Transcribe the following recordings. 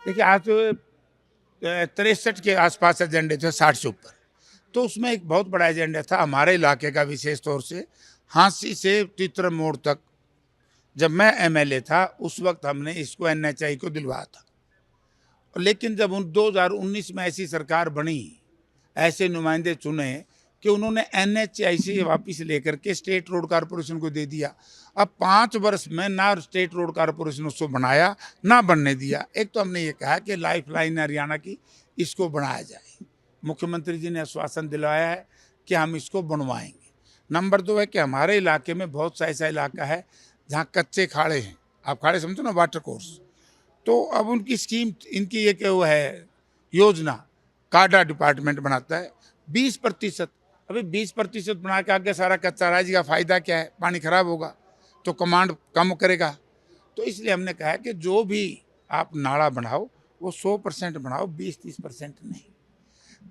देखिए आज तो 63 के आसपास एजेंडे थे, 60 से ऊपर। तो उसमें एक बहुत बड़ा एजेंडा था हमारे इलाके का, विशेष तौर से हांसी से तितर मोड़ तक। जब मैं एमएलए था उस वक्त हमने इसको एनएचआई को दिलवाया था। लेकिन जब 2019 में ऐसी सरकार बनी, ऐसे नुमाइंदे चुने कि उन्होंने एनएचआई से वापिस लेकर के स्टेट रोड कारपोरेशन को दे दिया। अब 5 वर्ष में ना स्टेट रोड कारपोरेशन उसको बनाया, ना बनने दिया। एक तो हमने ये कहा कि लाइफ लाइन हरियाणा की, इसको बनाया जाए। मुख्यमंत्री जी ने आश्वासन दिलाया है कि हम इसको बनवाएंगे। नंबर 2 है कि हमारे इलाके में बहुत सा ऐसा इलाका है जहाँ कच्चे खाड़े हैं। आप खाड़े समझो ना, वाटर कोर्स। तो अब उनकी स्कीम, इनकी एक वो है योजना, काडा डिपार्टमेंट बनाता है 20%। अभी 20% बना के आगे सारा कच्चा रह जाएगा, फायदा क्या है? पानी खराब होगा तो कमांड कम करेगा। तो इसलिए हमने कहा कि जो भी आप नाला बनाओ वो 100% बनाओ, 20-30% नहीं।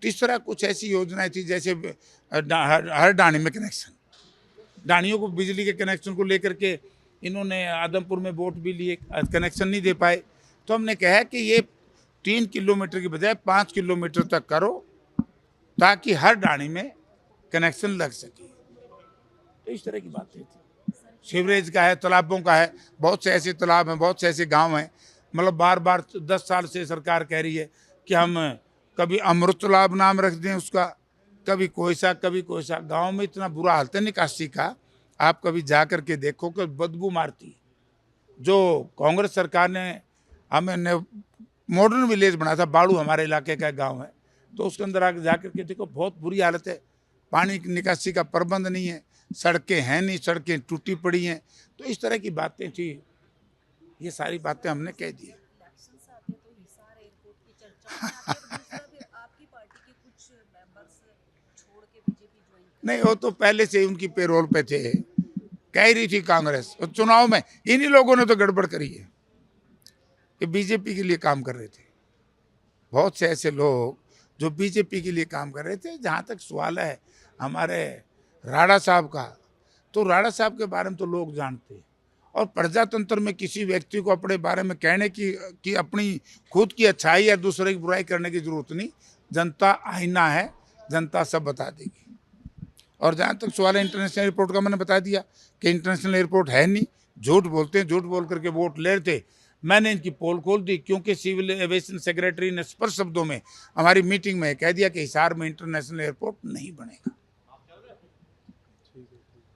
तीसरा, कुछ ऐसी योजनाएं थी जैसे हर डाणी में कनेक्शन, डाणियों को बिजली के कनेक्शन को लेकर के इन्होंने आदमपुर में वोट भी लिए, कनेक्शन नहीं दे पाए। तो हमने कहा कि ये 3 किलोमीटर की बजाय 5 किलोमीटर तक करो ताकि हर डाणी में कनेक्शन लग सके। तो इस तरह की बातें थी। सीवरेज का है, तालाबों का है, बहुत से ऐसे तालाब हैं, बहुत से ऐसे गांव हैं। मतलब बार बार 10 साल से सरकार कह रही है कि हम कभी अमृत तालाब नाम रख दें उसका, कभी कोयसा, कभी कोयसा। गांव में इतना बुरा हालत है निकासी का, आप कभी जा करके देखो कि बदबू मारती है। जो कांग्रेस सरकार ने हमें मॉडर्न विलेज बनाया था, बाड़ू हमारे इलाके का गांव है, तो उसके अंदर आके जा करके देखो, बहुत बुरी हालत है। पानी की निकासी का प्रबंध नहीं है, सड़कें हैं नहीं, सड़कें टूटी पड़ी हैं। तो इस तरह की बातें थी, ये सारी बातें हमने कह दी। नहीं, वो तो पहले से उनकी पेरोल पे थे, कह रही थी कांग्रेस। और चुनाव में इन्हीं लोगों ने तो गड़बड़ करी है कि बीजेपी के लिए काम कर रहे थे। बहुत से ऐसे लोग जो बीजेपी के लिए काम कर रहे थे। जहाँ तक सवाल है हमारे राणा साहब का, तो राणा साहब के बारे में तो लोग जानते हैं। और प्रजातंत्र में किसी व्यक्ति को अपने बारे में कहने की अपनी खुद की अच्छाई या दूसरे की बुराई करने की जरूरत नहीं। जनता आईना है, जनता सब बता देगी। और जहाँ तक सवाल है इंटरनेशनल एयरपोर्ट का, मैंने बता दिया कि इंटरनेशनल एयरपोर्ट है नहीं, झूठ बोलते हैं, झूठ बोल करके वोट ले रहे थे। मैंने इनकी पोल खोल दी, क्योंकि सिविल एविएशन सेक्रेटरी ने स्पष्ट शब्दों में हमारी मीटिंग में कह दिया कि हिसार में इंटरनेशनल एयरपोर्ट नहीं बनेगा।